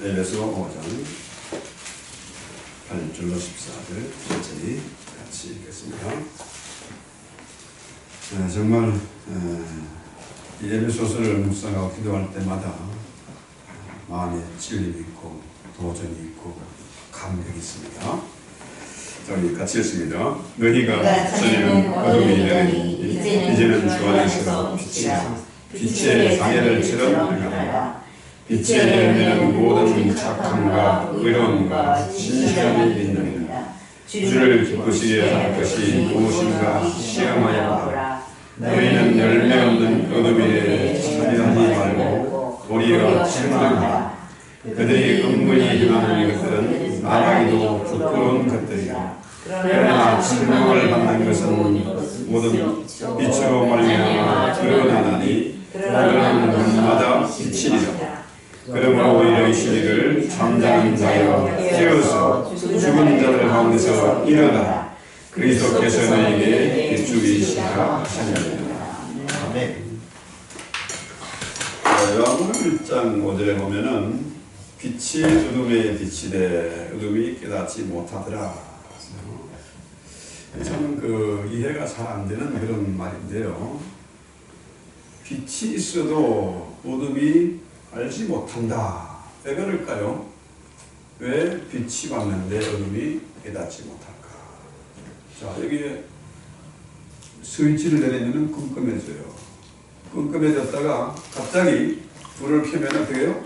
에베소 5장 8절로 14절 천천히 같이 읽겠습니다. 정말 이 에베소서를 묵상하고 기도할 때마다 마음에 찔림이 있고 도전이 있고 감격이 있습니다. 자, 우리 같이 읽습니다. 너희가 전에는 어둠이 되니 이제는 주 안에서 빛의 장애를처럼 행하라. 빛의 열매는 모든 착함과 의로움과 진실함이 있느니라. 주를 기쁘시게 할 것이 무엇인가 시험하여 보라. 너희는 열매 없는 어둠에 참여하지 말고 도리어 실망하라. 그들이 은근히 행하는 것들은 말하기도 부끄러운 것들이라. 그러나 실망을 받는 것은 모든 빛으로 말미암아 드러나나니 드러나는 것마다 빛이니라. 그러므로 오히려 이 시리를 잠자는 자여 깨어서 죽은 자들 가운데서 일어나라. 그리스도께서 너희에게 비추이시라 하시느니라. 아멘. 요한복음 1장 5절에 보면은 빛이 어둠에 비치되 어둠이 깨닫지 못하더라. 저는 이해가 잘 안 되는 그런 말인데요. 빛이 있어도 어둠이 알지 못한다. 왜 그럴까요? 왜 빛이 왔는데 어둠이 깨닫지 못할까? 자, 여기에 스위치를 내리면 끔끔해져요. 끔끔해졌다가 갑자기 불을 켜면 어떻게 해요?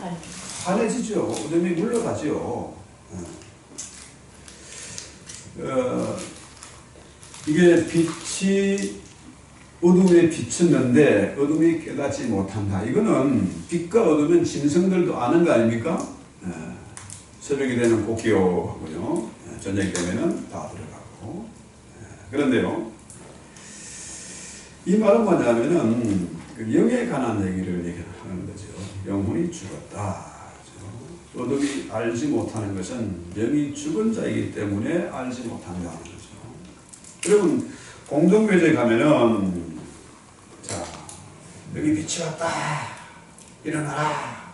환해지죠. 어둠이 물러가죠. 이게 빛이 어둠에 비쳤는데 어둠이 깨닫지 못한다. 이거는 빛과 어둠은 짐승들도 아는 거 아닙니까? 새벽이 되면 꽃기호 하고요. 저녁이 되면 다 들어가고. 그런데요, 이 말은 뭐냐면은 영에 관한 얘기를 얘기하는 거죠. 영혼이 죽었다. 어둠이 알지 못하는 것은 영이 죽은 자이기 때문에 알지 못한다는 거죠. 여러분, 공동묘지에 가면은 자, 여기 빛이 왔다. 일어나라.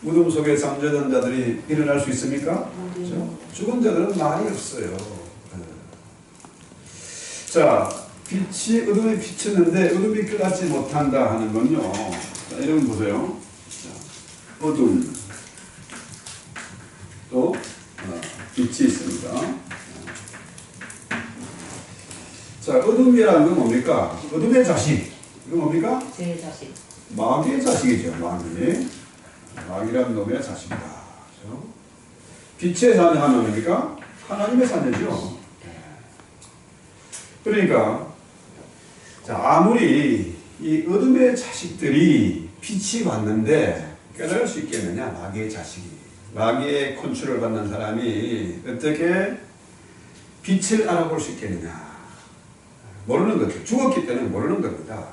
무덤 속에 잠자던 자들이 일어날 수 있습니까? 그렇죠? 죽은 자들은 말이 없어요. 자, 빛이 어둠에 비쳤는데 어둠이 깨닫지 못한다 하는 건요. 자, 여러분 보세요. 자, 어둠 또 빛이 있습니다. 자, 어둠이라는 건 뭡니까? 어둠의 자식. 이거 뭡니까? 제 자식. 마귀의 자식이죠. 마귀라는 놈의 자식이다. 그렇죠? 빛의 자녀는 뭡니까? 하나님의 자녀죠. 그러니까 자, 아무리 이 어둠의 자식들이 빛이 왔는데 깨달을 수 있겠느냐? 마귀의 자식이. 마귀의 컨트롤을 받는 사람이 어떻게 빛을 알아볼 수 있겠느냐? 모르는 거죠. 죽었기 때문에 모르는 겁니다.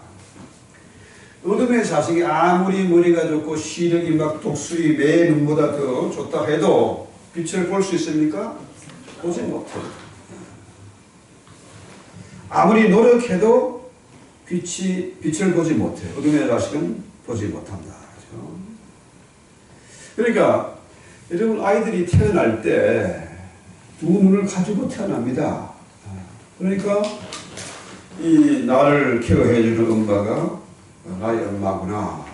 어둠의 자식이 아무리 머리가 좋고 시력이 막 독수리 매 눈보다 더 좋다 해도 빛을 볼 수 있습니까? 보지 못해요. 아무리 노력해도 빛을 보지 못해요. 어둠의 자식은 보지 못한다. 그렇죠? 그러니까 여러분, 아이들이 태어날 때 두 눈을 가지고 태어납니다. 그러니까 이 나를 케어해주는 엄마가 나의 엄마구나.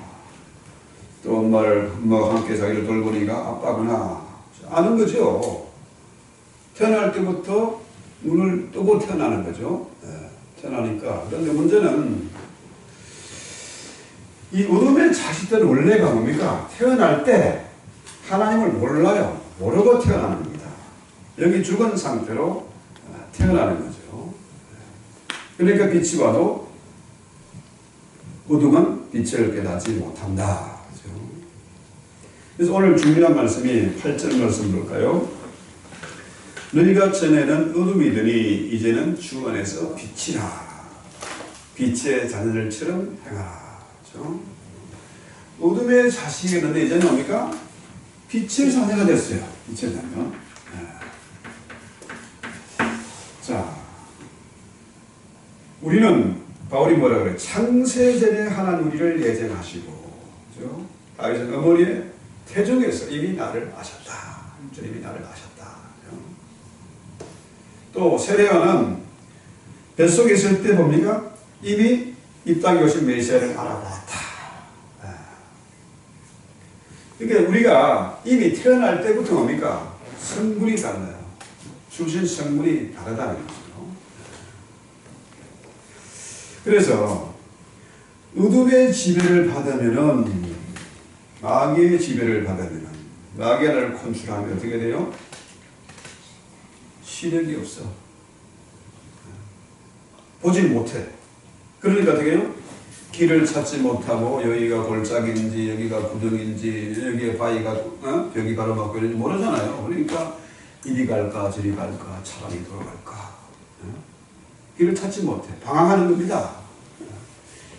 또 엄마와 함께 자기를 돌보니까 아빠구나. 아는 거죠. 태어날 때부터 눈을 뜨고 태어나는 거죠. 태어나니까. 그런데 문제는 이 어둠의 자식들은 원래가 뭡니까? 태어날 때 하나님을 몰라요. 모르고 태어나는 겁니다. 여기 죽은 상태로 태어나는 거죠. 그러니까 빛이 와도 어둠은 빛을 깨닫지 못한다. 그렇죠? 그래서 오늘 중요한 말씀이 8절 말씀 볼까요? 너희가 전에는 어둠이더니 이제는 주 안에서 빛이라. 빛의 자녀들처럼 행하라. 그렇죠? 어둠의 자식이었는데 이제는 뭡니까? 빛의 자녀가 됐어요. 빛의 자녀. 자, 우리는 바울이 뭐라 그래? 창세전에 하나님 우리를 예정하시고, 그렇죠? 다윗은 어머니의 태중에서 이미 나를 아셨다. 이미 나를 아셨다. 또 세례요한은 뱃속에 있을 때 봅니까? 이미 이 땅에 오신 메시아를 알아보았다. 그러니까 우리가 이미 태어날 때부터 뭡니까? 성분이 달라요. 출신 성분이 다르다는 거죠. 그래서 어둠의 지배를 받으면은, 마귀의 지배를 받으면은, 마귀를 컨트롤하면 어떻게 돼요? 시력이 없어. 보지 못해. 그러니까 어떻게 해요? 길을 찾지 못하고 여기가 골짜기인지 여기가 구덩인지 여기에 바위가 벽이 가로막고 이런지 모르잖아요. 그러니까 이리 갈까 저리 갈까 차라리 돌아갈까 길을 찾지 못해. 방황하는 겁니다.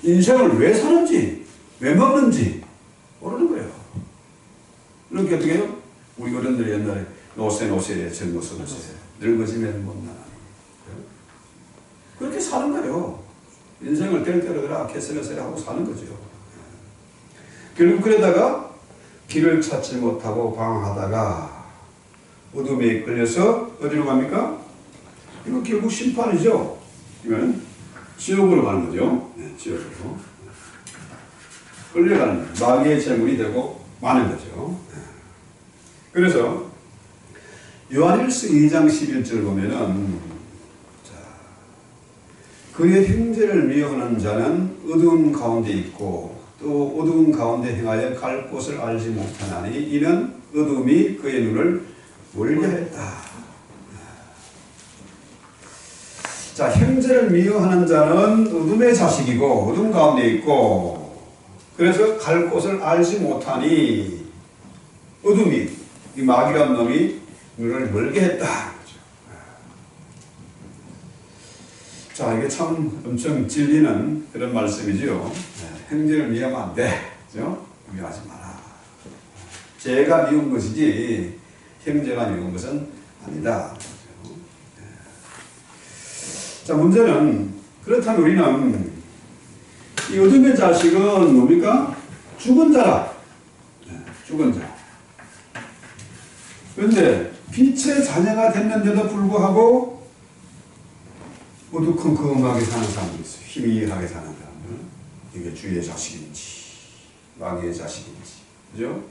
인생을 왜 사는지 왜 먹는지 모르는 거예요. 그렇게 어떻게 해요? 우리 어른들이 옛날에 노세 젊어서 노세 늙어지면 못 나가니 그렇게 사는 거예요. 인생을 뗄때려더라 개설해서 하고 사는 거죠. 결국 그러다가 길을 찾지 못하고 방황하다가 어둠에 끌려서 어디로 갑니까? 이거 결국 심판이죠. 이건 지옥으로 가는 거죠. 지옥으로 끌려가는 마귀의 제물이 되고 마는 거죠. 그래서 요한일서 2장 11절 보면은 그의 형제를 미워하는 자는 어두운 가운데 있고 또 어두운 가운데 행하여 갈 곳을 알지 못하나니 이는 어둠이 그의 눈을 멀게 했다. 자, 형제를 미워하는 자는 어둠의 자식이고 어둠 가운데 있고 그래서 갈 곳을 알지 못하니 어둠이 이 마귀란 놈이 눈을 멀게 했다. 자, 이게 참 엄청 찔리는 그런 말씀이죠. 형제를 미워하면 안 돼. 그죠? 미워하지 마라. 죄가 미운 것이지 형제가 미운 것은 아니다. 자, 문제는 그렇다면 우리는 이 어둠의 자식은 뭡니까? 죽은 자라. 죽은 자. 그런데 빛의 자녀가 됐는데도 불구하고 어두컴컴하게 사는 사람들이 있어요. 희미하게 사는 사람들. 이게 주의 자식인지 마귀의 자식인지 그죠?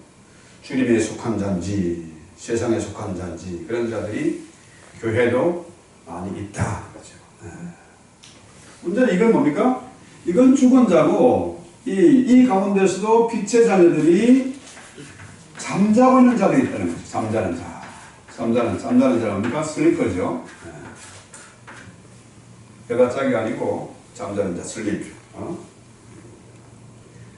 주님에 속한 자인지 세상에 속한 자인지 그런 자들이 교회도 많이 있다. 그렇죠? 문제는 이건 뭡니까? 이건 죽은 자고 이 가운데서도 빛의 자녀들이 잠자고 있는 자들이 있다는 거죠. 잠자는 자. 잠자는 자가 뭡니까? 슬리퍼죠. 배가 짝이 아니고 잠자는 자, 슬립.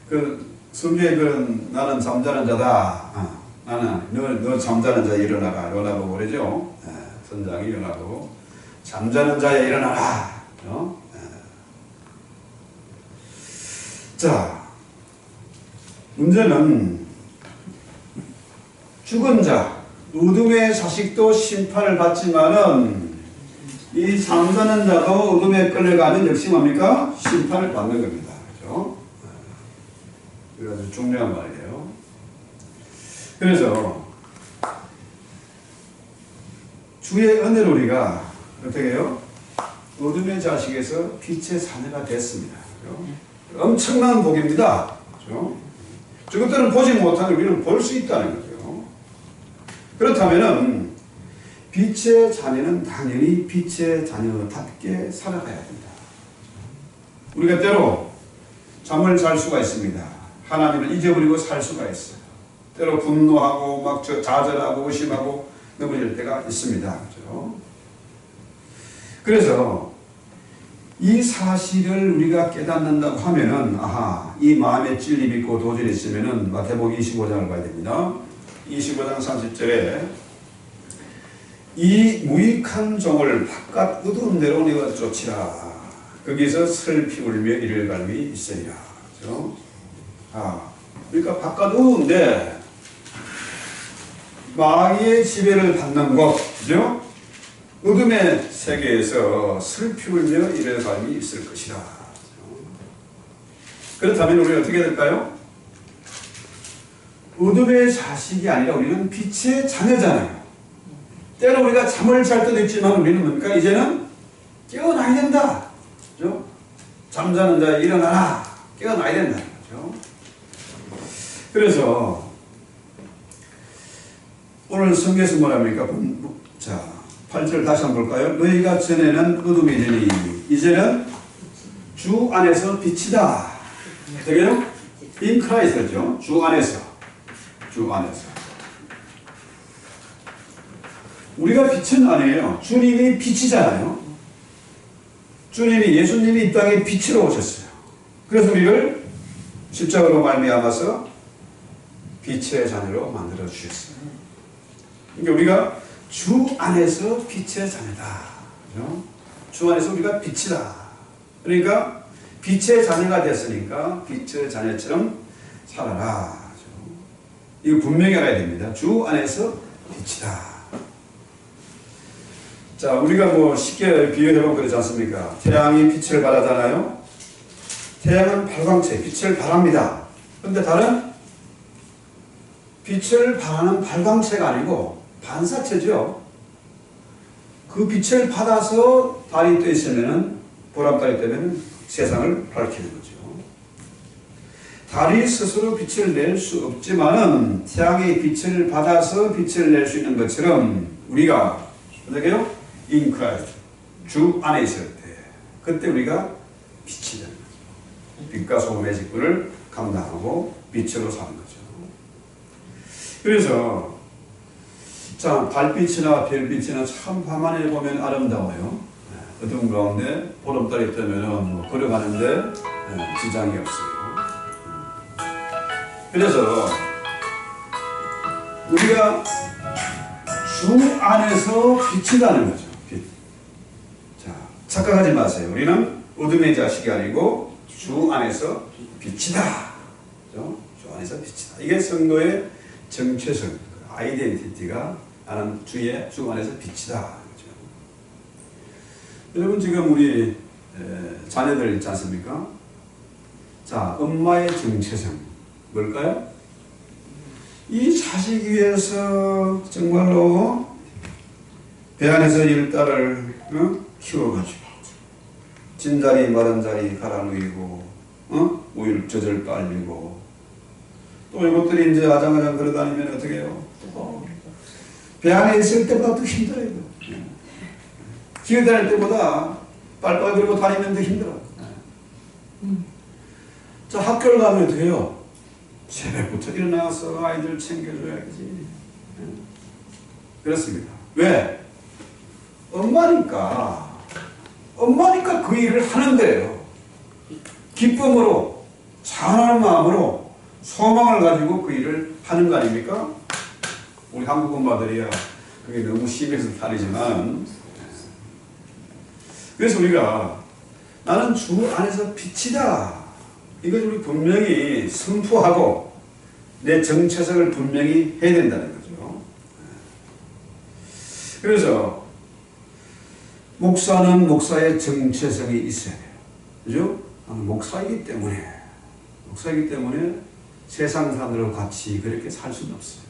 그 성경에 그런 나는 잠자는 자다. 나는 너 잠자는 자 일어나라. 요나보 그러죠. 선장이 요나보 잠자는 자에 일어나라. 자, 문제는 죽은 자, 어둠의 자식도 심판을 받지만은 이 잠자는 자도 어둠에 끌려가면 역시 뭡니까? 심판을 받는 겁니다. 그렇죠? 이거 아주 중요한 말이에요. 그래서 주의 은혜로 우리가 어떻게 해요? 어둠의 자식에서 빛의 자녀가 됐습니다. 그렇죠? 엄청난 복입니다. 그렇죠? 저것들은 보지 못하는 우리는 볼 수 있다는 거죠. 그렇다면은 빛의 자녀는 당연히 빛의 자녀답게 살아가야 된다. 우리가 때로 잠을 잘 수가 있습니다. 하나님을 잊어버리고 살 수가 있어요. 때로 분노하고 막 좌절하고 의심하고 넘어질 때가 있습니다. 그렇죠? 그래서 이 사실을 우리가 깨닫는다고 하면은 아하, 이 마음에 찔림이 있고 도전이 있으면은 마태복음 25장을 봐야 됩니다. 25장 30절에 이 무익한 종을 바깥 어두운 데로 내어 쫓으라. 거기서 슬피 울며 이를 갈미 있으리라. 그렇죠? 그러니까 바깥 어두운데 마귀의 지배를 받는 것, 그죠? 어둠의 세계에서 슬피 울며 이를 갈미 있을 것이라. 그렇다면 우리는 어떻게 될까요? 어둠의 자식이 아니라 우리는 빛의 자녀잖아요. 때로 우리가 잠을 잘 때도 있지만 우리는 뭡니까? 이제는 깨어나야 된다. 그죠? 잠자는 자 일어나라. 깨어나야 된다. 그죠? 그래서 오늘 성경에서 뭐랍니까? 자, 8절 다시 한번 볼까요? 너희가 전에는 어둠이더니 이제는 주 안에서 빛이다. 어떻게요? In Christ죠. 주 안에서. 주 안에서. 우리가 빛은 아니에요. 주님이 빛이잖아요. 주님이 예수님이 이 땅에 빛으로 오셨어요. 그래서 우리를 십자가로 말미암아서 빛의 자녀로 만들어 주셨어요. 그러니까 우리가 주 안에서 빛의 자녀다. 그렇죠? 주 안에서 우리가 빛이다. 그러니까 빛의 자녀가 됐으니까 빛의 자녀처럼 살아라. 그렇죠? 이거 분명히 알아야 됩니다. 주 안에서 빛이다. 자, 우리가 뭐 쉽게 비유해보면 그러지 않습니까? 태양이 빛을 발하잖아요. 태양은 발광체, 빛을 발합니다. 그런데 달은 빛을 발하는 발광체가 아니고 반사체죠. 그 빛을 받아서 달이 떠 있으면은, 보람달이 뜨면 세상을 밝히는 거죠. 달이 스스로 빛을 낼 수 없지만은 태양의 빛을 받아서 빛을 낼 수 있는 것처럼 우리가 어떻게요? In Christ, 주 안에 있을 때 그때 우리가 빛이 되는 거죠. 빛과 소금의 직분을 감당하고 빛으로 사는 거죠. 그래서 자, 달빛이나 별빛이나 참 밤하늘에 보면 아름다워요. 어두운 가운데 보름달이 뜨면 걸어가는데 지장이 없어요. 그래서 우리가 주 안에서 빛이라는 거죠. 빛. 자, 착각하지 마세요. 우리는 어둠의 자식이 아니고 주 안에서 빛이다. 그렇죠? 주 안에서 빛이다. 이게 성도의 정체성, 아이덴티티가 나는 주 안에서 빛이다. 그렇죠? 여러분 지금 우리 자녀들 있지 않습니까? 자, 엄마의 정체성 뭘까요? 이 자식 위해서 정말로 배 안에서 일 딸을 키워가지고 진자리 마른 자리 갈아 누이고 우유 젖을 빨리고 또 이것들이 이제 아장아장 걸어다니면 어떻게 해요? 배 안에 있을 때보다 더 힘들어요. 기어다닐 때보다 빨빨 걸고 다니면 더 힘들어. 자, 학교를 가면 어떻게 해요? 새벽부터 일어나서 아이들 챙겨줘야지. 그렇습니다. 왜? 엄마니까 그 일을 하는데요. 기쁨으로, 찬란한 마음으로, 소망을 가지고 그 일을 하는 거 아닙니까? 우리 한국 엄마들이야 그게 너무 심해서 다르지만, 그래서 우리가 나는 주 안에서 빛이다. 이걸 우리 분명히 선포하고 내 정체성을 분명히 해야 된다는 거죠. 그래서 목사는 목사의 정체성이 있어야 돼요. 그죠? 목사이기 때문에 세상 사람들하고 같이 그렇게 살 수는 없어요.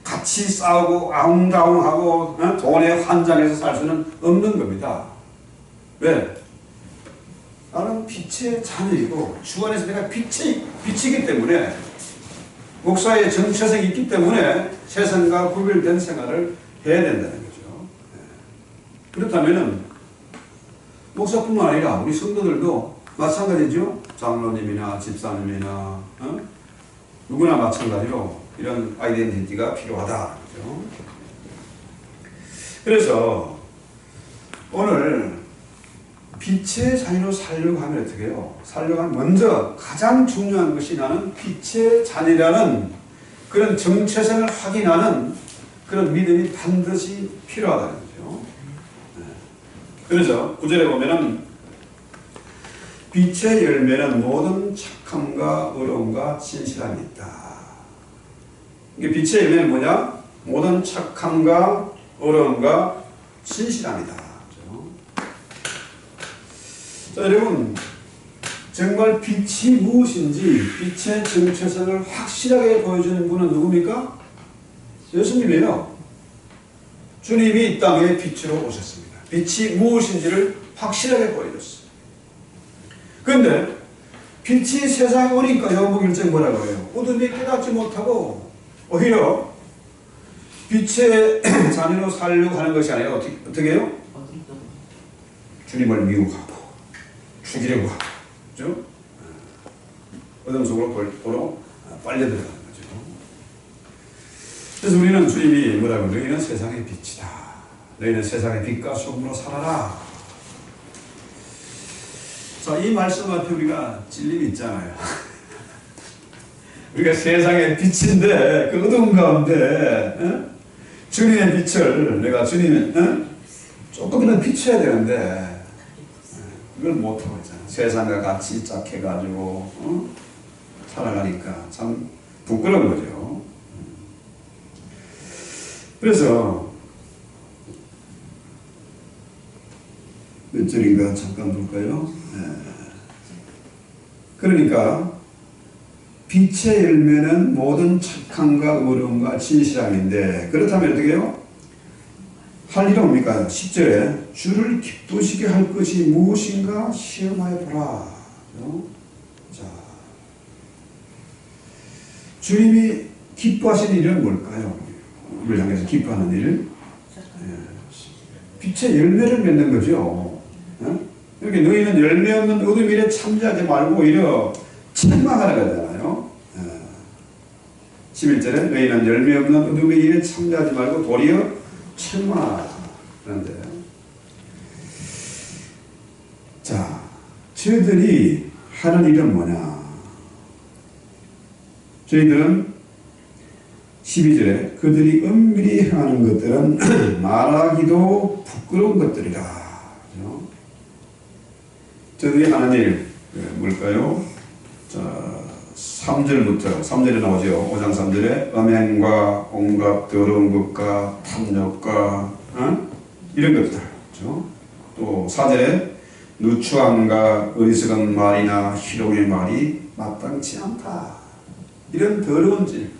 같이 싸우고 아웅다웅하고 돈에 환장해서 살 수는 없는 겁니다. 왜? 나는 빛의 자녀이고 주 안에서 내가 빛이기 때문에 목사의 정체성이 있기 때문에 세상과 구별된 생활을 해야 된다는 거죠. 그렇다면은 목사뿐만 아니라 우리 성도들도 마찬가지죠. 장로님이나 집사님이나 누구나 마찬가지로 이런 아이덴티티가 필요하다. 그렇죠? 그래서 오늘 빛의 자녀로 살려고 하면 어떻게 해요? 살려고 하면 먼저 가장 중요한 것이 나는 빛의 자녀라는 그런 정체성을 확인하는 그런 믿음이 반드시 필요하다는 거죠. 그래서 9절에 보면은 빛의 열매는 모든 착함과 의로움과 진실함이 있다. 이게 빛의 열매는 뭐냐? 모든 착함과 의로움과 진실함이다. 그렇죠? 자, 여러분 정말 빛이 무엇인지 빛의 정체성을 확실하게 보여주는 분은 누굽니까? 예수님이에요. 주님이 이 땅에 빛으로 오셨습니다. 빛이 무엇인지를 확실하게 보여줬어요. 그런데 빛이 세상에 오니까 요한복음 1장 뭐라고 해요? 어둠이 깨닫지 못하고 오히려 빛의 자녀로 살려고 하는 것이 아니라 어떻게 해요? 주님을 미혹하고 죽이려고 하고, 그렇죠? 어둠 속으로 빨려 들어가는 거죠. 그래서 우리는 주님이 뭐라고 해요? 너희는 세상의 빛이다. 너희는 세상의 빛과 소금으로 살아라. 자, 이 말씀 앞에 우리가 찔림이 있잖아요. 우리가 세상의 빛인데 그 어두운 가운데 주님의 빛을 내가 주님의 조금이라도 비춰야 되는데 그걸 못하고 있잖아요. 세상과 같이 짝해가지고 살아가니까 참 부끄러운 거죠. 그래서 몇 절인가 잠깐 볼까요? 그러니까 빛의 열매는 모든 착함과 의로움과 진실함인데 그렇다면 어떻게 해요? 할 일은 뭡니까? 10절에 주를 기쁘시게 할 것이 무엇인가 시험하여 보라. 자, 주님이 기뻐하시는 일은 뭘까요? 우리를 향해서 기뻐하는 일? 빛의 열매를 맺는 거죠. 이렇게 너희는 열매 없는 어둠 일에 참여하지 말고 오히려 책망하라 그러잖아요. 11절에 너희는 열매 없는 어둠의 일에 참여하지 말고 도리어 책망하라. 그런데 자, 저희들이 하는 일은 뭐냐? 저희들은 12절에 그들이 은밀히 행하는 것들은 말하기도 부끄러운 것들이다. 저들이 하는 일 뭘까요? 자, 3절에 나오죠. 5장 3절에 음행과 온갖 더러운 것과 탐욕과 이런 것들. 그렇죠? 또 4절에 누추함과 어리석은 말이나 희롱의 말이 마땅치 않다. 이런 더러운 질.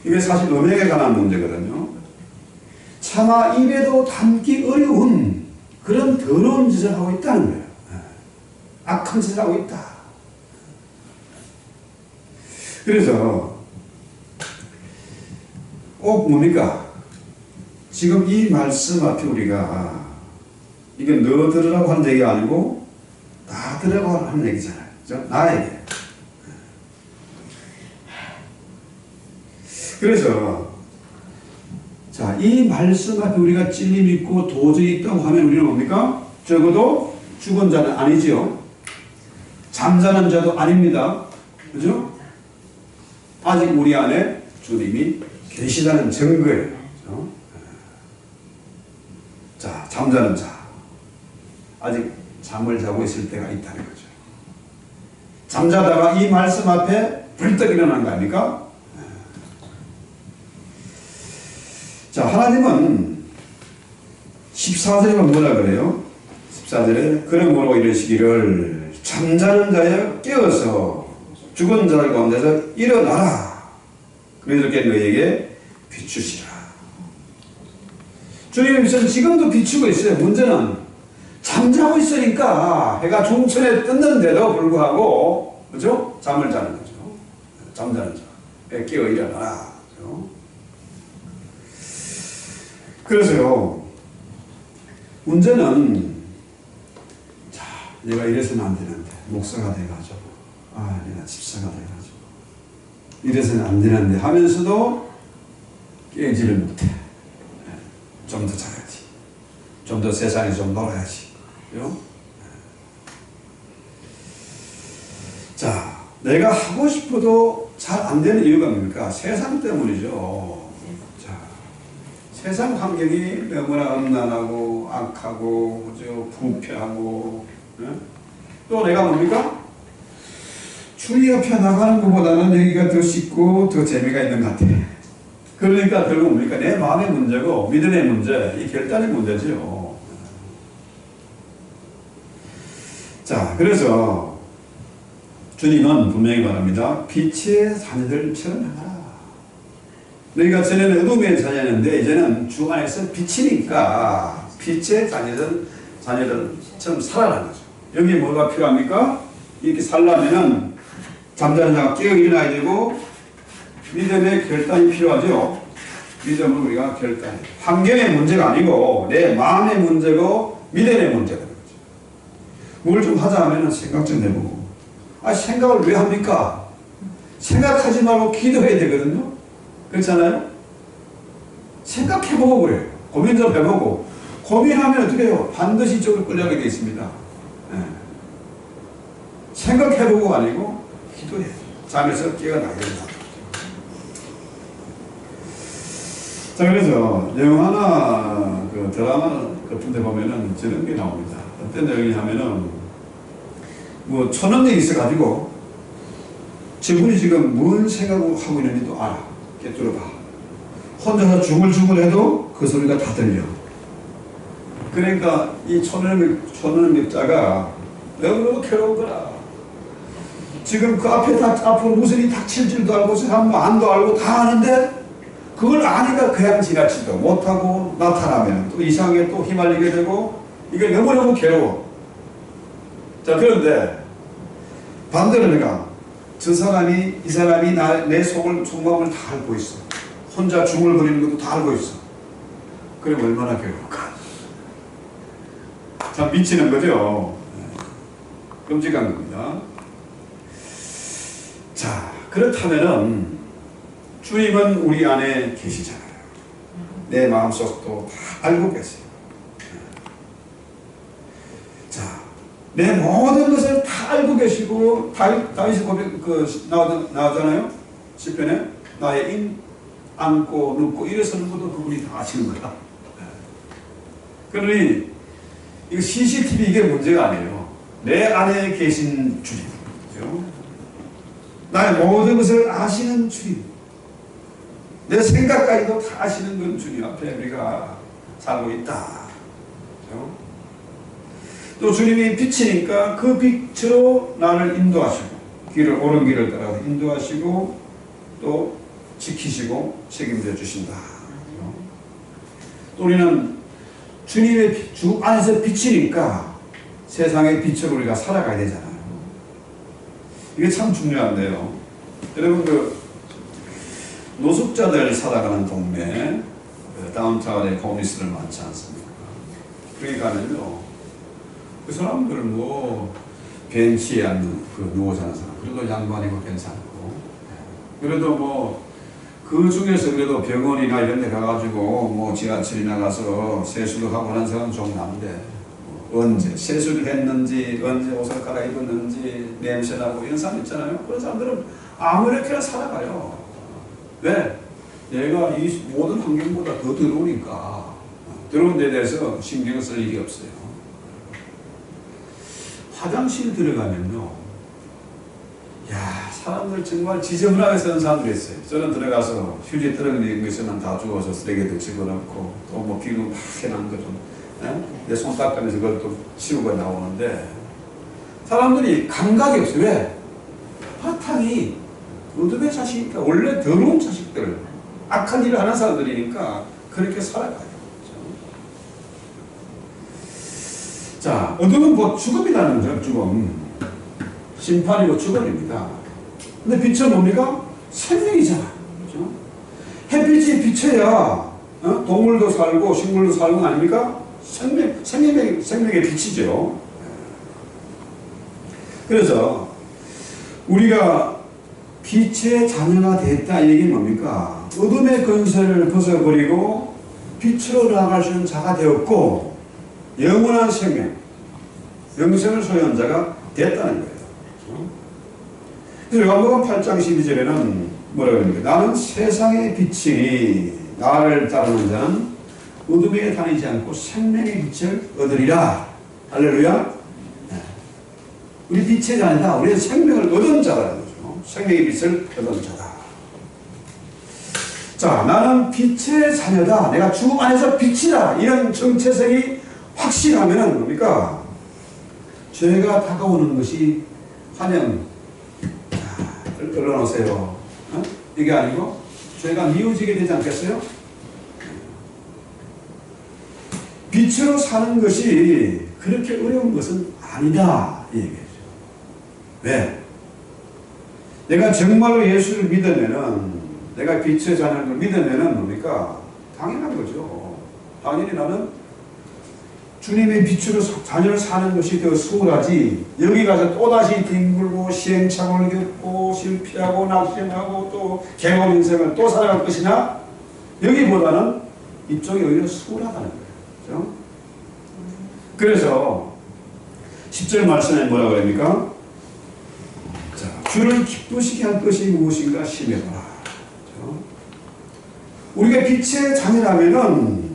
이게 사실 음행에 관한 문제거든요. 차마 입에도 담기 어려운 그런 더러운 짓을 하고 있다는 거예요. 악한 짓을 하고 있다. 그래서 꼭 뭡니까? 지금 이 말씀 앞에 우리가 이게 너 들으라고 하는 얘기가 아니고 나 들으라고 하는 얘기잖아요. 그죠? 나에게. 그래서 자, 이 말씀 앞에 우리가 찔림 있고 도저히 있다고 하면 우리는 뭡니까? 적어도 죽은 자는 아니지요. 잠자는 자도 아닙니다. 그죠? 아직 우리 안에 주님이 계시다는 증거예요. 그죠? 자, 잠자는 자. 아직 잠을 자고 있을 때가 있다는 거죠. 잠자다가 이 말씀 앞에 불떡 일어난 거 아닙니까? 자, 하나님은 14절에만 뭐라 그래요? 14절에 그러므로 이르시기를 잠자는 자여 깨어서 죽은 자들 가운데서 일어나라. 그렇게 너희에게 비추시라. 주님의 빛은 지금도 비추고 있어요. 문제는 잠자고 있으니까 해가 중천에 떴는데도 불구하고 그죠? 잠을 자는 거죠. 잠자는 자. 깨어 일어나라. 그죠? 그래서요, 문제는, 자, 내가 이래서는 안 되는데, 목사가 돼가지고, 내가 집사가 돼가지고, 이래서는 안 되는데 하면서도 깨지를 못해. 좀 더 잘해야지. 좀 더 세상에 좀 놀아야지. 그죠? 자, 내가 하고 싶어도 잘 안 되는 이유가 뭡니까? 세상 때문이죠. 자, 세상 환경이 너무나 음란하고 악하고 그죠? 부패하고, 또 내가 뭡니까? 주님 옆에 나가는 것보다는 여기가 더 쉽고 더 재미가 있는 것 같아. 그러니까 결국 뭡니까? 내 마음의 문제고 믿음의 문제, 이 결단의 문제죠. 자, 그래서 주님은 분명히 말합니다. 빛의 자녀들처럼 하라. 너희가 전에는 어둠의 자녀였는데 이제는 주 안에서 빛이니까 빛의 자녀들처럼 살아라는 거죠. 여기 뭐가 필요합니까? 이렇게 살려면은 잠자는 자가 깨어 일어나야 되고 믿음의 결단이 필요하죠. 믿음은 우리가 결단해. 환경의 문제가 아니고 내 마음의 문제고 믿음의 문제가 되는 거죠. 뭘 좀 하자 하면은 생각 좀 해보고. 생각을 왜 합니까? 생각하지 말고 기도해야 되거든요. 그렇잖아요? 생각해보고 그래요. 고민 좀 해보고. 고민하면 어떻게 해요? 반드시 이쪽으로 끌려가게 되어 있습니다. 생각해보고 아니고 기도해. 잠에서 깨어나야 된다. 자, 그래서 내용 하나 그 드라마 같은 데 보면은 저런 게 나옵니다. 어떤 내용이냐면은 뭐 초능력이 있어가지고 저분이 지금 뭔 생각을 하고 있는지도 알아. 깨뚫어봐. 혼자서 중얼중얼 해도 그 소리가 다 들려. 그러니까 이 초능력자가 너무 괴로운 거라. 지금 그 앞으로 무슨 일이 닥칠 줄도 알고 안도 알고 다 아는데 그걸 아니까 그냥 지나치도 못하고 나타나면 또 이상하게 또 휘말리게 되고 이게 너무너무 괴로워. 자, 그런데 반대로 내가 이 사람이 내 속마음을 다 알고 있어. 혼자 중얼거리는 것도 다 알고 있어. 그럼 얼마나 괴로울까? 참 미치는 거죠. 끔찍한 겁니다. 자, 그렇다면은 주님은 우리 안에 계시잖아요. 내 마음속도 다 알고 계세요. 자, 내 모든 것을 다 알고 계시고 다윗이 나오잖아요. 시편에 나의 인 안고 눕고 일어서는 것도 그분이 다 아시는 거야. 그러니 이거 CCTV 이게 문제가 아니에요. 내 안에 계신 주님. 그렇죠? 나의 모든 것을 아시는 주님. 내 생각까지도 다 아시는 건 주님 앞에 우리가 살고 있다. 그렇죠? 또 주님이 빛이니까 그 빛으로 나를 인도하시고 옳은 길을 따라서 인도하시고 또 지키시고 책임져 주신다. 그렇죠? 또 우리는 주님의 주 안에서 빛이니까 세상의 빛으로 우리가 살아가야 되잖아요. 이게 참 중요한데요. 여러분 노숙자들 살아가는 동네 다운타운에 홈리스들 많지 않습니까? 거기 가면요, 그 사람들은 뭐 벤치에 앉는 누워 자는 사람, 그래도 양반이고 괜찮고, 그래도 뭐 그 중에서 그래도 병원이나 이런 데 가가지고 뭐 지하철이나 가서 세수도 하고 하는 사람은 좀 나은데 언제 세수를 했는지 언제 옷을 갈아입었는지 냄새나고 이런 사람 있잖아요. 그런 사람들은 아무렇게나 살아가요. 왜? 얘가 이 모든 환경보다 더 더러우니까 더러운 데 대해서 신경을 쓸 일이 없어요. 화장실 들어가면요, 야, 사람들 정말 지저분하게 쓰는 사람들이 있어요. 저는 들어가서 휴지 떨어지는 거 있으면 다 주워서 쓰레기도 집어넣고 또 뭐 비누 막 해놓은 거 좀 내 손 닦으면서 그걸 또 치우고 나오는데 사람들이 감각이 없어요. 왜? 바탕이 어둠의 자식이니까 원래 더러운 자식들, 악한 일을 하는 사람들이니까 그렇게 살아가요. 자, 어둠은 뭐 죽음이라는 거죠. 죽음. 심판이고 죽음입니다. 근데 빛은 뭡니까? 생명이잖아. 그렇죠? 햇빛이 비춰야 동물도 살고 식물도 살고 아닙니까? 생명의 빛이죠. 그래서 우리가 빛의 자녀가 됐다 이 얘기는 뭡니까? 어둠의 권세를 벗어버리고 빛으로 나아갈 수 있는 자가 되었고 영원한 생명, 영생을 소유한 자가 됐다는 거예요. 그래서 요한복음 8장 12절에는 뭐라고 합니까? 나는 세상의 빛이 나를 따르는 자는 어둠에 다니지 않고 생명의 빛을 얻으리라. 할렐루야. 우리 빛의 자녀다. 우리는 생명을 얻은 자라는 거죠. 생명의 빛을 얻은 자다. 자, 나는 빛의 자녀다. 내가 주 안에서 빛이다. 이런 정체성이 확실하면 뭡니까? 죄가 다가오는 것이 환영. 올라오세요. 이게 아니고 죄가 미워지게 되지 않겠어요? 빛으로 사는 것이 그렇게 어려운 것은 아니다. 이 얘기죠. 왜? 내가 정말로 예수를 믿으면은, 내가 빛의 자녀를 믿으면은 뭡니까? 당연한 거죠. 당연히 나는 주님의 빛으로 자녀를 사는 것이 더 수월하지. 여기 가서 또다시 뒹굴고 시행착오를 겪고 실패하고 낙심하고 또 개공 인생을 또 살아갈 것이냐? 여기보다는 이쪽이 오히려 수월하다는 거예요. 그렇죠? 그래서 10절 말씀에 뭐라고 합니까? 자, 주를 기쁘시게 할 것이 무엇인가 심해보라. 그렇죠? 우리가 빛의 자녀라면은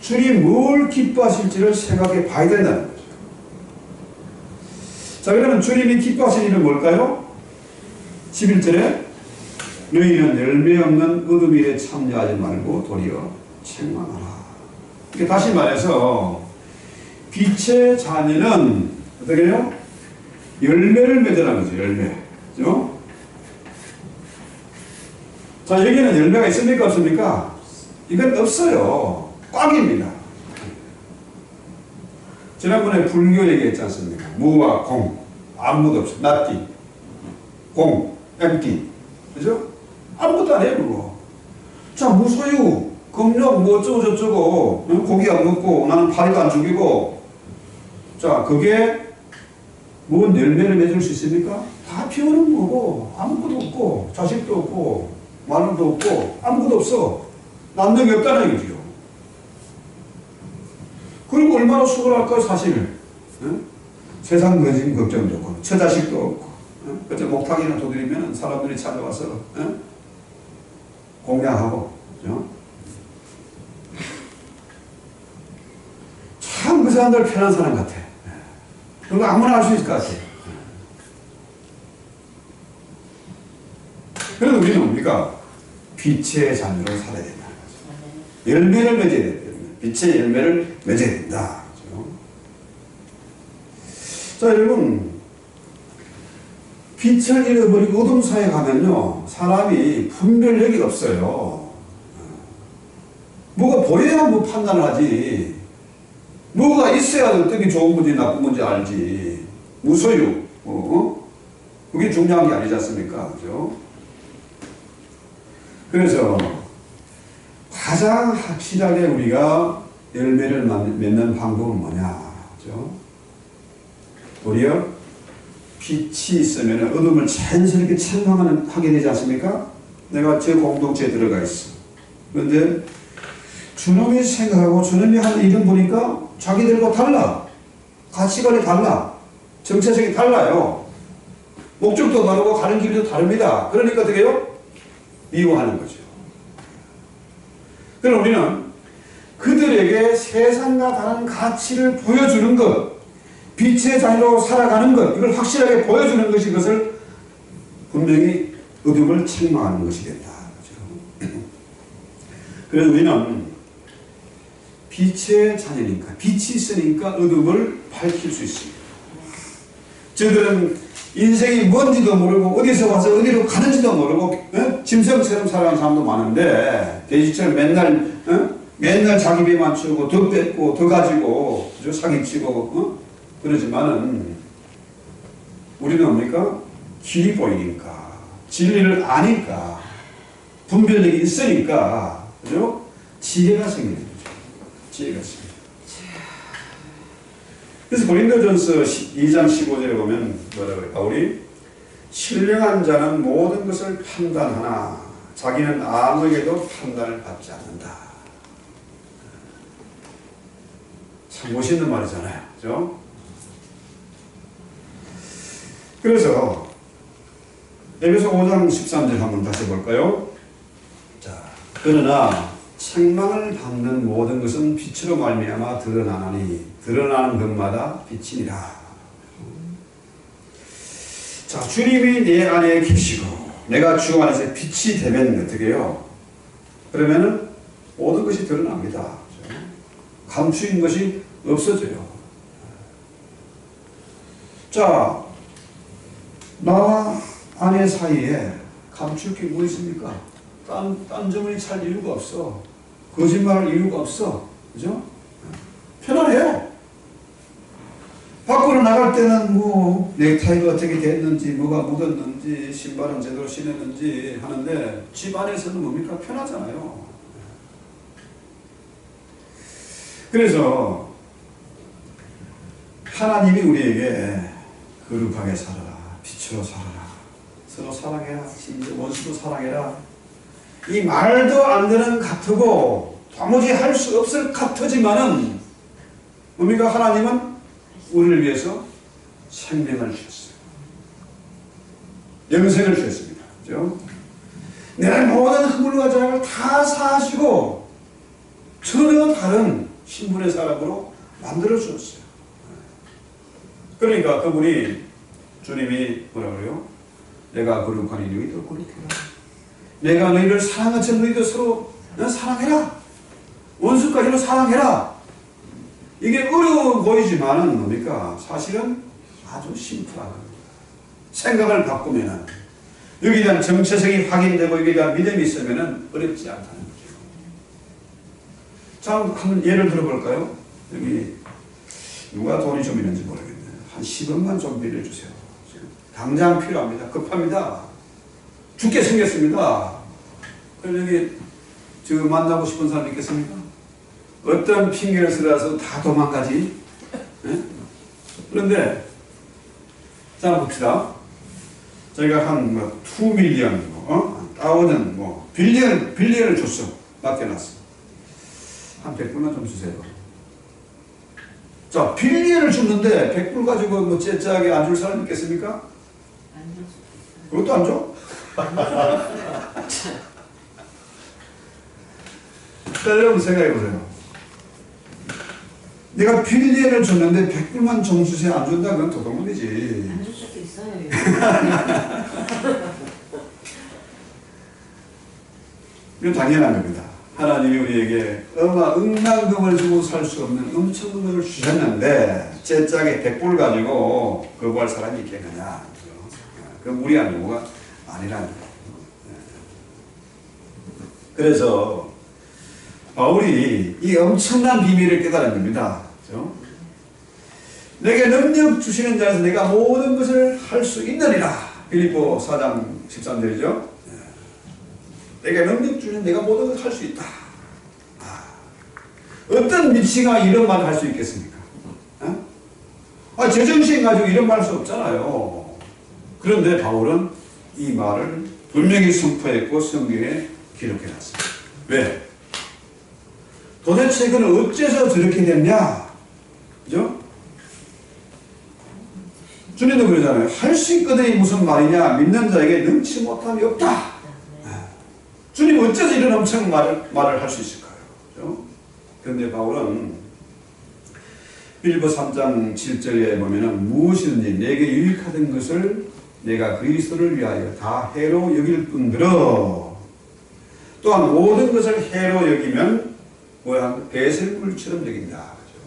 주님 뭘 기뻐하실지를 생각해 봐야 된다는 거죠. 자, 그러면 주님이 기뻐하시는 일은 뭘까요? 11절에 너희는 열매 없는 어둠 일에 참여하지 말고 도리어 책망하라. 이렇게 다시 말해서 빛의 자녀는 어떻게 해요? 열매를 맺으라는 거죠. 열매. 그죠? 자, 여기는 열매가 있습니까? 없습니까? 이건 없어요. 꽉입니다. 지난번에 불교 얘기했지 않습니까? 무와 공. 아무것도 없어. 낫기. 공. empty. 그죠? 아무것도 안 해요, 그거. 자, 무소유. 금욕, 뭐 어쩌고저쩌고. 고기 안 먹고, 나는 파리도 안 죽이고. 자, 그게 뭔 열매를 맺을 수 있습니까? 다 피우는 거고, 아무것도 없고, 자식도 없고, 마누라도 없고, 아무것도 없어. 남는 게 없다는 얘기죠. 그리고 얼마나 수월할까요, 사실. 세상 걱정도 없고, 처자식도 없고, 그때 목탁이나 두드리면 사람들이 찾아와서, 공양하고, 그죠? 참 그 사람들 편한 사람 같아. 그거 아무나 할 수 있을 것 같아. 그래서 우리는 뭡니까? 빛의 자녀로 살아야 된다는 거죠. 열매를 맺어야 된다. 빛의 열매를 맺어야 된다. 그렇죠? 자, 여러분, 빛을 잃어버리고 어둠 사이에 가면요, 사람이 분별력이 없어요. 뭐가 보여야 뭐 판단을 하지. 뭐가 있어야 어떤 게 좋은 건지 나쁜 건지 알지. 무소유. 그게 중요한 게 아니지 않습니까? 그죠? 그래서 가장 확실하게 우리가 열매를 맺는 방법은 뭐냐? 그죠? 도리어 빛이 있으면 어둠을 자연스럽게 책망하게 되지 않습니까? 내가 저 공동체에 들어가 있어. 그런데 주님이 생각하고 주님이 하는 일을 보니까 자기들과 달라. 가치관이 달라. 정체성이 달라요. 목적도 다르고 가는 길도 다릅니다. 그러니까 어떻게 해요? 미워하는 거죠. 그럼 우리는 그들에게 세상과 다른 가치를 보여주는 것, 빛의 자녀로 살아가는 것, 이걸 확실하게 보여주는 것이 그것을 분명히 어둠을 책망하는 것이 된다. 그렇죠? 그래서 우리는 빛의 자녀니까, 빛이 있으니까 어둠을 밝힐 수 있습니다. 저들은 인생이 뭔지도 모르고 어디서 와서 어디로 가는지도 모르고 짐승처럼 살아가는 사람도 많은데 돼지처럼 맨날 자기 배만 치우고 더 뺏고 더 가지고 사기치고 그러지만은 우리는 뭡니까? 길이 보이니까 진리를 아니까 분별력이 있으니까 그죠? 지혜가 생기는 거죠. 지혜가 생겨요. 그래서 고린도전서 2장 15절에 보면 뭐라고 해요? 바울이 신령한 자는 모든 것을 판단하나 자기는 아무에게도 판단을 받지 않는다. 참 멋있는 말이잖아요. 그죠? 그래서 에베소 5장 13절 한번 다시 볼까요? 자, 그러나 책망을 받는 모든 것은 빛으로 말미암아 드러나나니 드러나는 것마다 빛이니라. 자, 주님이 내 안에 계시고 내가 주 안에서 빛이 되면 어떻게 해요? 그러면은 모든 것이 드러납니다. 감추인 것이 없어져요. 자, 나와 아내 사이에 감출 게 뭐 있습니까? 딴점을 찰 이유가 없어. 거짓말할 이유가 없어. 그죠? 편안해. 밖으로 나갈 때는 뭐 넥타이가 어떻게 됐는지 뭐가 묻었는지 신발은 제대로 신었는지 하는데 집 안에서는 뭡니까? 편하잖아요. 그래서 하나님이 우리에게 거룩하게 살아라, 빛으로 살아라, 서로 사랑해라, 심지어 원수도 사랑해라, 이 말도 안 되는 같고 도무지 할 수 없을 같지만은 뭡니까? 하나님은 우리를 위해서 생명을 주셨어요. 영생을 주셨습니다. 그죠? 내 모든 허물과 죄악을 다 사하시고 전혀 다른 신분의 사람으로 만들어 주셨어요. 그러니까 그분이 주님이 뭐라 그래요? 내가 거룩하니 너희도 거룩해라. 내가 너희를 사랑한 처럼 너희도 서로 사랑해라. 원수까지도 사랑해라. 이게 어려워 보이지만은 뭡니까? 사실은 아주 심플한 겁니다. 생각을 바꾸면은 여기에 대한 정체성이 확인되고 여기에 대한 믿음이 있으면은 어렵지 않다는 거죠. 자, 한번 예를 들어볼까요? 여기 누가 돈이 좀 있는지 모르겠네요. 한 10원만 좀 빌려주세요. 당장 필요합니다. 급합니다. 죽게 생겼습니다. 그럼 여기 저 만나고 싶은 사람 있겠습니까? 어떤 핑계를 쓰라서 다 도망가지? 네? 그런데 자 봅시다. 저희가 한 2밀리언, 다우전, 빌리언을 줬어. 맡겨놨어. 한 100불만 좀 주세요. 자, 빌리언을 줬는데 100불 가지고 뭐 째짜하게 안 줄 사람 있겠습니까? 그것도 안 줘? 자, 여러분 생각해보세요. 내가 빌리언을 줬는데 100불만 좀 주세요 안 준다? 그건 도둑놈이지. 안 줄 수도 있어요. 이건 당연한 겁니다. 하나님이 우리에게 억만금을 주고 살 수 없는 엄청난 것을 주셨는데 째짝에 100불 가지고 거부할 사람이 있겠느냐. 그건 무리한 요구가 아니라는 거예요. 그래서 바울이 이 엄청난 비밀을 깨달은 겁니다. 그렇죠? 내게 능력 주시는 자에서 내가 모든 것을 할 수 있느니라. 빌립보 4장 13절이죠. 내게 능력 주시는 내가 모든 것을 할 수 있다. 어떤 미치가 이런 말을 할 수 있겠습니까? 제정신 가지고 이런 말 할 수 없잖아요. 그런데 바울은 이 말을 분명히 선포했고 성경에 기록해놨습니다. 왜? 도대체 그는 어째서 저렇게 됐냐? 그죠? 주님도 그러잖아요. 할 수 있거든이 무슨 말이냐? 믿는 자에게 능치 못함이 없다. 주님 어째서 이런 엄청난 말을 할 수 있을까요? 그죠? 그런데 바울은 빌립보 3장 7절에 보면은 무엇이든지 내게 유익하던 것을 내가 그리스도를 위하여 다 해로 여길 뿐더러 또한 모든 것을 해로 여기면 배설물처럼 여긴다. 그죠?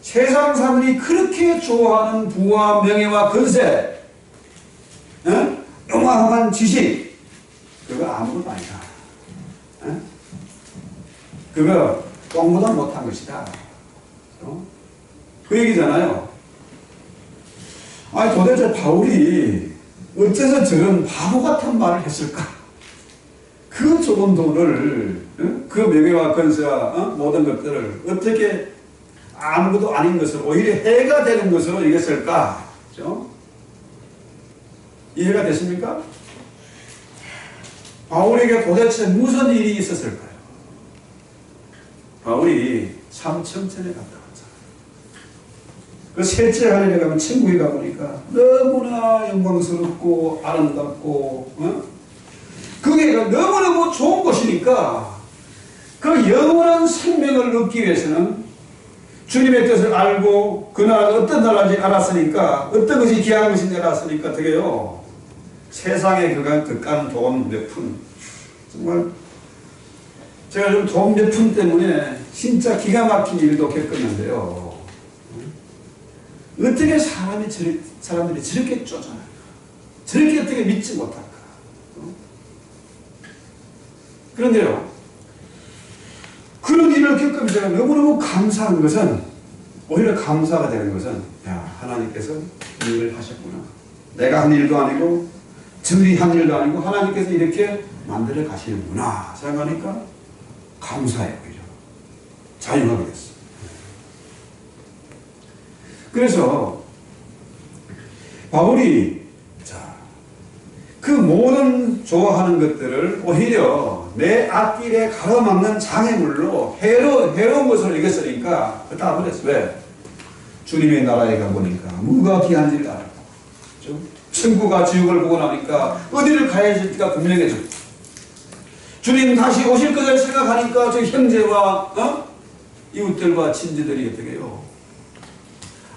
세상 사람들이 그렇게 좋아하는 부와 명예와 권세, 어마어마한 지식, 그거 아무것도 아니다. 그거 똥보다 못한 것이다. 그 얘기잖아요. 아니 도대체 바울이 어째서 저런 바보 같은 말을 했을까? 그 좋은 돈을, 그 명예와 건세와 모든 것들을 어떻게 아무것도 아닌 것을 오히려 해가 되는 것으로 이겼을까? 그렇죠? 이해가 됐습니까? 바울에게 도대체 무슨 일이 있었을까요? 바울이 참 천천에 갔다 왔잖아요. 그 셋째 하늘에 가면 천국에 가보니까 너무나 영광스럽고 아름답고 그게 너무너무 좋은 곳이니까 그 영원한 생명을 얻기 위해서는 주님의 뜻을 알고 그 나라가 어떤 나라인지 알았으니까 어떤 것이 귀한 것인지 알았으니까 어떻게요? 세상에 그간 돈 몇 푼 정말 제가 좀 돈 몇 푼 때문에 진짜 기가 막힌 일도 겪었는데요. 어떻게 사람들이 저렇게 쪼잔할까? 저렇게 어떻게 믿지 못할까? 그런데요. 그런 일을 겪으면 제가 너무너무 감사한 것은 오히려 감사가 되는 것은 야 하나님께서 이 일을 하셨구나. 내가 한 일도 아니고 저들이 한 일도 아니고 하나님께서 이렇게 만들어 가시는구나 생각하니까 감사해요. 오히려 자유하게 됐어요. 그래서 바울이 그 모든 좋아하는 것들을 오히려 내 앞길에 가로막는 장애물로 해로운 것을 이겼으니까 다 버렸어. 왜? 주님의 나라에 가보니까 뭐가 귀한지를 알았고 천국과 지옥을 보고 나니까 어디를 가야 할지가 분명해져. 주님 다시 오실 것을 생각하니까 저 형제와 이웃들과 친지들이 어떻게 해요?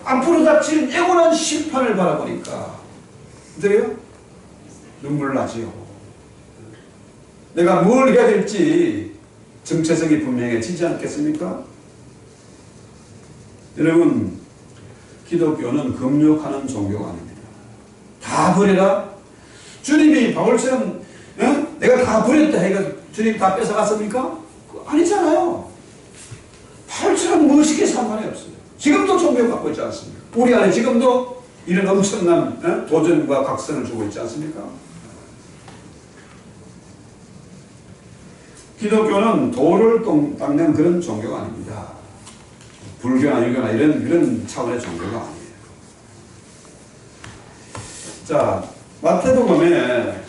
앞으로 닥칠 영원한 심판을 바라보니까 어떻게 해요? 눈물 나지요. 내가 뭘 해야 될지 정체성이 분명해지지 않겠습니까? 여러분, 기독교는 금욕하는 종교가 아닙니다. 다 버려라? 주님이 바울처럼 내가 다 버렸다 해가 주님 다 뺏어갔습니까? 아니잖아요. 바울처럼 멋있게 산 사람이 없어요. 지금도 종교 갖고 있지 않습니까? 우리 안에 지금도 이런 엄청난 도전과 각성을 주고 있지 않습니까? 기독교는 도를 닦는 그런 종교가 아닙니다. 불교나 유교나 이런 차원의 종교가 아니에요. 자, 마태복음에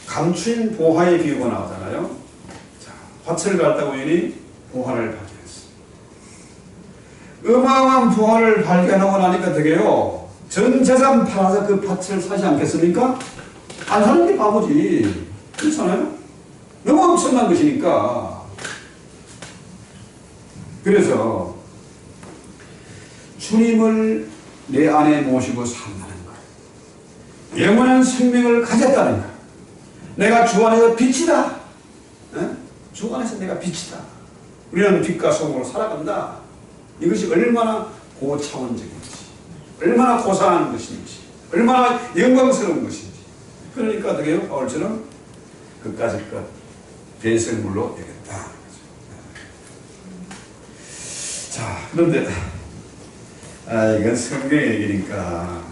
감추인 보화의 비유가 나오잖아요. 자, 밭을 갈다 우연히 보화를 발견했어. 어마어마한 보화를 발견하고 나니까 되게요. 전 재산 팔아서 그 밭을 사지 않겠습니까? 안 사는 게 바보지. 그렇잖아요? 너무 엄청난 것이니까. 그래서 주님을 내 안에 모시고 산다는 것, 영원한 생명을 가졌다는 것, 내가 주 안에서 빛이다. 주 안에서 내가 빛이다. 우리는 빛과 소금으로 살아간다. 이것이 얼마나 고차원적인지, 얼마나 고상한 것인지, 얼마나 영광스러운 것인지. 그러니까 어떻게 해요? 바울처럼 그까짓 것 배설물로 여겼다. 자, 그런데 이건 성경의 얘기니까,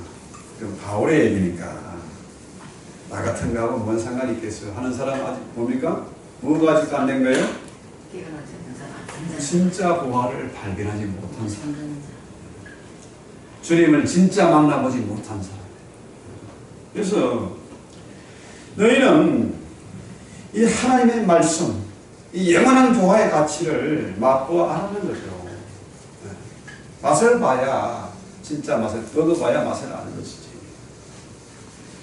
바울의 얘기니까 나 같은 거하고 뭔 상관이 있겠어요? 하는 사람 아직 뭡니까? 뭐가 아직도 안 된 거예요? 진짜 보화를 발견하지 못한 사람, 주님을 진짜 만나보지 못한 사람. 그래서 너희는 이 하나님의 말씀, 이 영원한 보화의 가치를 맛보아 알아는 거죠. 맛을 봐야, 진짜 맛을 먹어봐야 맛을 아는 것이지.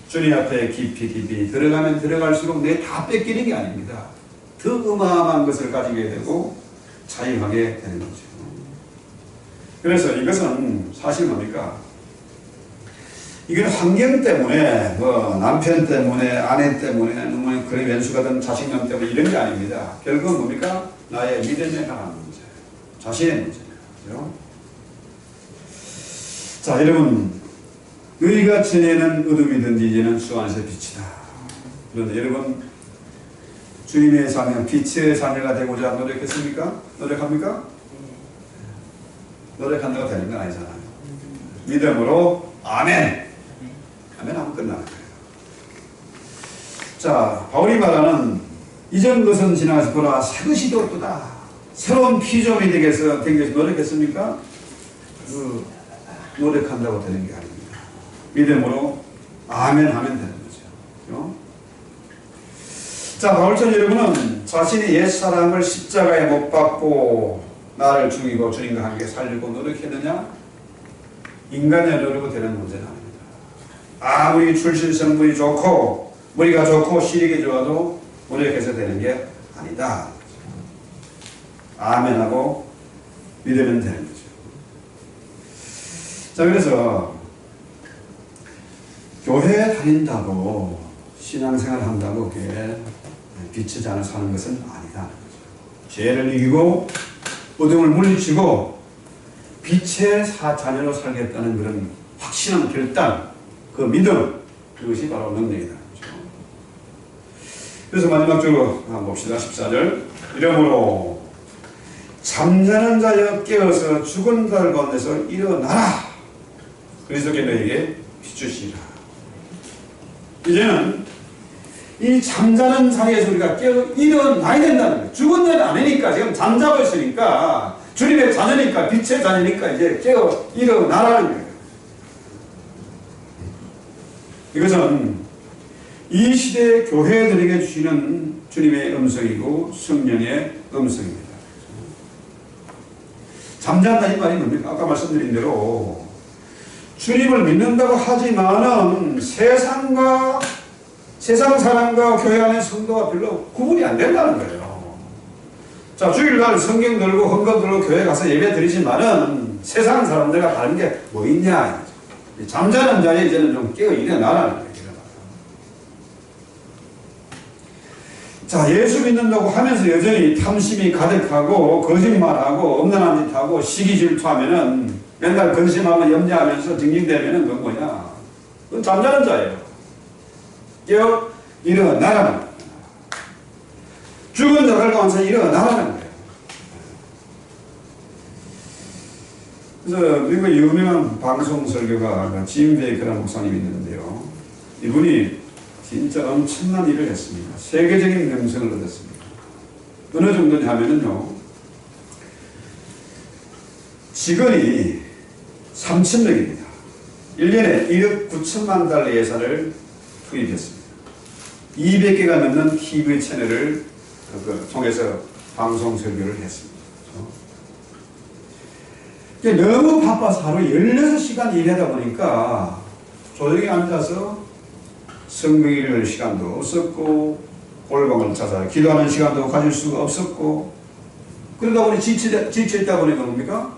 주님 앞에 깊이 들어가면 들어갈수록 내 다 뺏기는 게 아닙니다. 더 어마어마한 것을 가지게 되고 자유하게 되는 거죠. 그래서 이것은 사실 뭡니까? 이건 환경 때문에, 남편 때문에, 아내 때문에, 너무 그런 왼수가 된 자식남 때문에 이런 게 아닙니다. 결국은 뭡니까? 나의 믿음에 관한 문제, 자신의 문제입니다. 그렇죠? 자, 여러분, 너희가 지내는 어둠이든지 이제는 주 안에서 빛이다. 그런데 여러분, 주님의 자녀, 빛의 자녀가 되고자 노력했습니까? 노력합니까? 노력한다고 되는 건 아니잖아요. 믿음으로 아멘. 아멘 하면 끝나는 거예요. 자, 바울이 말하는 이전 것은 지나가서 보라 새 것이 되었도다. 새로운 피조물이 되기 위해서 노력했습니까? 노력한다고 되는 게 아닙니다. 믿음으로 아멘 하면 되는 거죠. 그렇죠? 자, 바울처럼 여러분은 자신이 옛사람을 십자가에 못 박고 나를 죽이고 주님과 함께 살려고 노력했느냐? 인간의 노력으로 되는 문제는 아닙니다. 아무리 출신 성분이 좋고 머리가 좋고 시력이 좋아도 노력해서 되는 게 아니다. 아멘하고 믿으면 되는 거죠. 자, 그래서 교회에 다닌다고 신앙생활 한다고 그게 빛의 잔을 사는 것은 아니다. 죄를 이기고 어둠을 물리치고 빛의 자녀로 살겠다는 그런 확신한 결단, 그 믿음, 그것이 바로 능력이다. 그래서 마지막으로 한번 봅시다. 14절. 이러므로 잠자는 자여 깨어서 죽은 자들 가운데서 일어나라. 그리스도께 너에게 비추시라. 이제는 이 잠자는 자리에서 우리가 깨어 일어나야 된다는 거예요. 죽은 자는 아니니까, 지금 잠자고 있으니까, 주님의 자녀니까, 빛의 자녀니까 이제 깨어 일어나라는 거예요. 이것은 이 시대의 교회들에게 주시는 주님의 음성이고 성령의 음성입니다. 잠잔다 이 말이 뭡니까? 아까 말씀드린 대로 주님을 믿는다고 하지만은 세상 사람과 교회 안의 성도가 별로 구분이 안 된다는 거예요. 자, 주일날 성경 들고 헌금 들고 교회 가서 예배 드리지만은 세상 사람들과 다른 게 뭐 있냐? 잠자는 자에 이제는 좀 깨어 일어나라는 거예요. 자, 예수 믿는다고 하면서 여전히 탐심이 가득하고 거짓말하고 없는 짓 하고 시기 질투하면은 맨날 근심하고 염려하면서 징징대면은 그건 뭐냐? 그건 잠자는 자예요. 깨어 일어나라는 거예요. 죽은 자들 가운데서 일어나라는 거예요. 그래서 미국의 유명한 방송 설교가 짐 베이커라는 목사님이 있는데요. 이분이 진짜 엄청난 일을 했습니다. 세계적인 명성을 얻었습니다. 어느 정도냐 하면은요, 직원이 3,000명입니다. 1년에 1억 9천만 달러 예산을 투입했습니다. 200개가 넘는 TV 채널을 통해서 방송 설교를 했습니다. 너무 바빠서 하루 16시간 일하다 보니까 조용히 앉아서 성경 읽을 시간도 없었고 골방을 찾아 기도하는 시간도 가질 수가 없었고 그러다 보니 지쳐있다 보니까 뭡니까?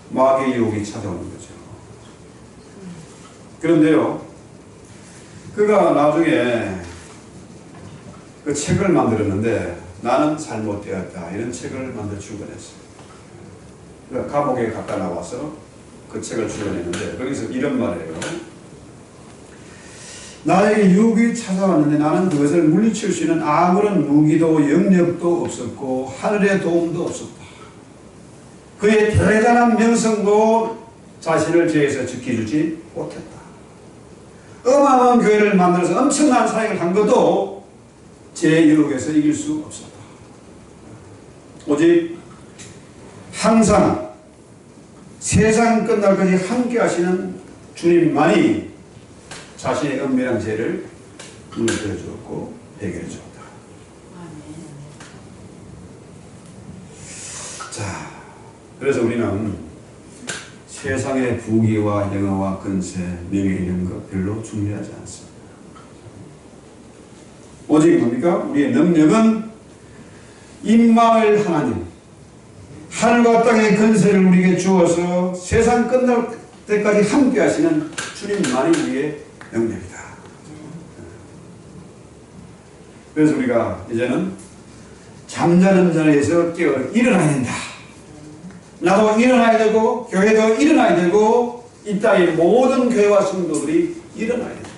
마귀의 유혹이 찾아오는 거죠. 그런데요, 그가 나중에 그 책을 만들었는데 나는 잘못되었다 이런 책을 만들어 출간했어요. 그러니까 감옥에 갔다 나와서 그 책을 출간했는데 거기서 이런 말이에요. 나에게 유혹이 찾아왔는데 나는 그것을 물리칠 수 있는 아무런 무기도 영역도 없었고 하늘의 도움도 없었다. 그의 대단한 명성도 자신을 죄에서 지켜주지 못했다. 어마어마한 교회를 만들어서 엄청난 사역을 한 것도 제 유혹에서 이길 수 없었다. 오직 항상 세상 끝날까지 함께 하시는 주님만이 자신의 은밀한 죄를 물들여 주었고 해결해 주었다. 자, 그래서 우리는 세상의 부귀와 영화와 근세, 명예 이런 것 별로 중요하지 않습니다. 오직 뭡니까? 우리의 능력은 임마을 하나님, 하늘과 땅의 근세를 우리에게 주어서 세상 끝날 때까지 함께 하시는 주님만이 우리의 능력이다. 그래서 우리가 이제는 잠자는 자리에서 깨어 일어나야 된다. 나도 일어나야 되고 교회도 일어나야 되고 이 땅의 모든 교회와 성도들이 일어나야 된다.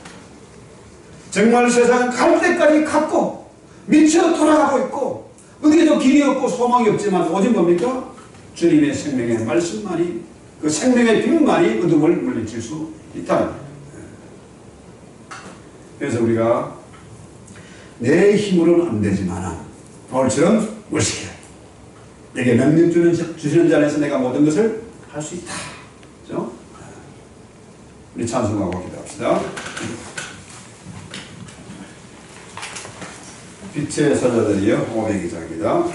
정말 세상은 갈 때까지 갔고 미쳐 돌아가고 있고 어디에도 길이 없고 소망이 없지만 오직 뭡니까? 주님의 생명의 말씀만이 그 생명의 빛만이 어둠을 물리칠 수 있다. 그래서 우리가 내 힘으로는 안 되지만 바울처럼 뭘 시켜야 돼. 내게 능력 주시는 자 안에서 내가 모든 것을 할 수 있다. 그렇죠? 우리 찬송하고 기도합시다. 빛의 사자들이여 500기장입니다.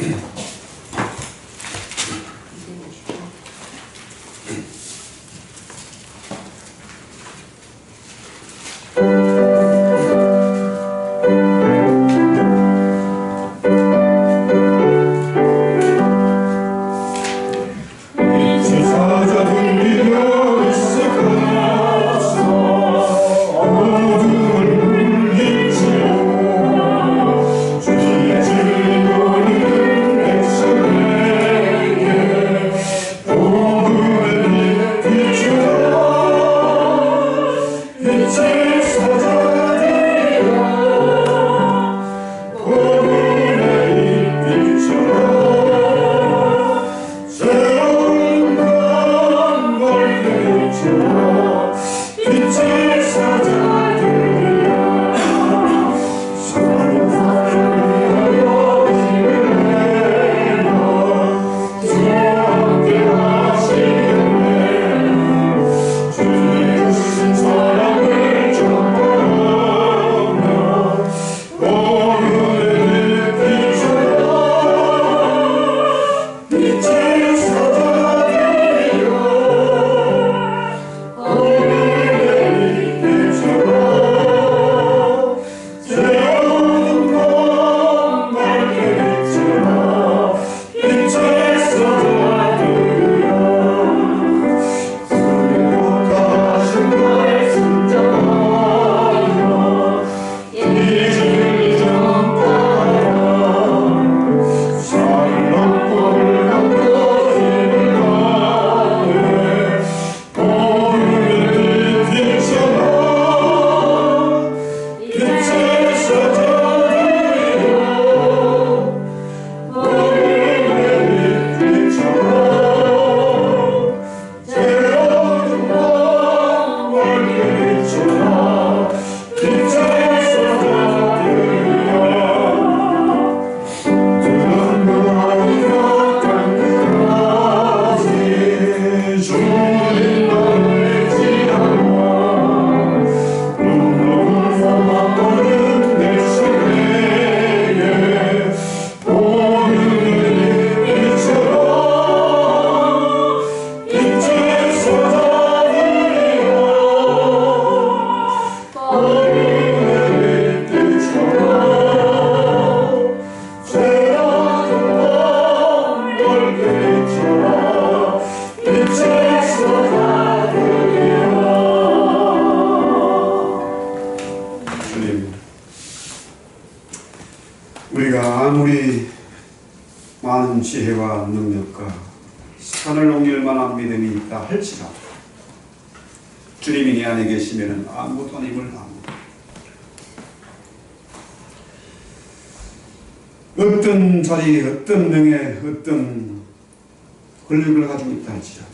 우리가 아무리 많은 지혜와 능력과 산을 옮길 만한 믿음이 있다 할지라도 주님이 내 안에 계시면 아무것도 아님을 압니다. 어떤 자리, 어떤 명예, 어떤 권력을 가지고 있다 할지라도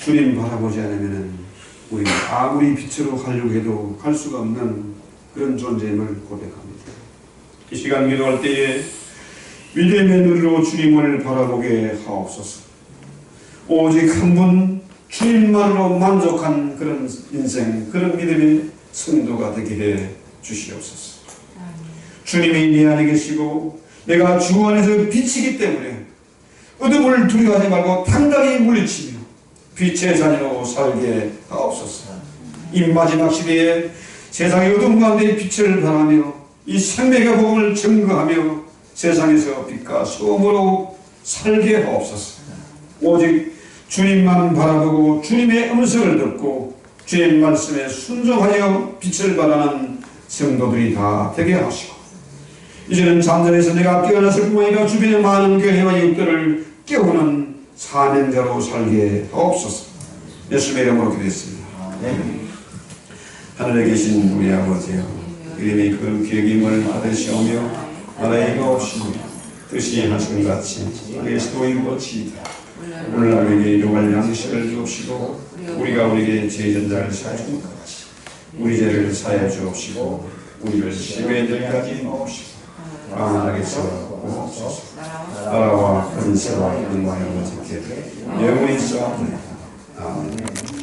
주님 바라보지 않으면 우리가 아무리 빛으로 가려고 해도 갈 수가 없는 그런 존재임을 고백합니다. 이 시간 기도할 때에 믿음의 눈으로 주님을 바라보게 하옵소서. 오직 한 분 주님만으로 만족한 그런 인생, 그런 믿음의 성도가 되게 해 주시옵소서. 주님이 내 안에 계시고 내가 주 안에서 빛이기 때문에 어둠을 두려워하지 말고 당당히 물리치며 빛의 자녀로 살게 하옵소서. 이 마지막 시대에 세상의 어둠 가운데 빛을 발하며 이 생명의 복음을 증거하며 세상에서 빛과 소음으로 살게 하옵소서. 오직 주님만 바라보고 주님의 음성을 듣고 주님 말씀에 순종하여 빛을 발하는 성도들이 다 되게 하시고 이제는 잠자리에서 내가 깨어났을 뿐만 아니라 주변의 많은 교회와 이웃들을 깨우는 사명자로 살게 하옵소서. 예수님의 이름으로 기도했습니다. 하늘에 계신 우리 아버지여, 이름이 그 기억임을 받으시오며 나라의 이가옵시며 뜻이 하신같이 그리스도 이루어지이다. 오늘날 우리에게 일용할 양식을 주옵시고 우리가 우리에게 죄진 자를 사해 준 것 같이 우리 죄를 사해 주옵시고 우리를 심에 들까지 마옵시고 강하게 세워주옵소서. 나라와 권세와 영광을 지키게 영원히 있어옵나이다. 아멘.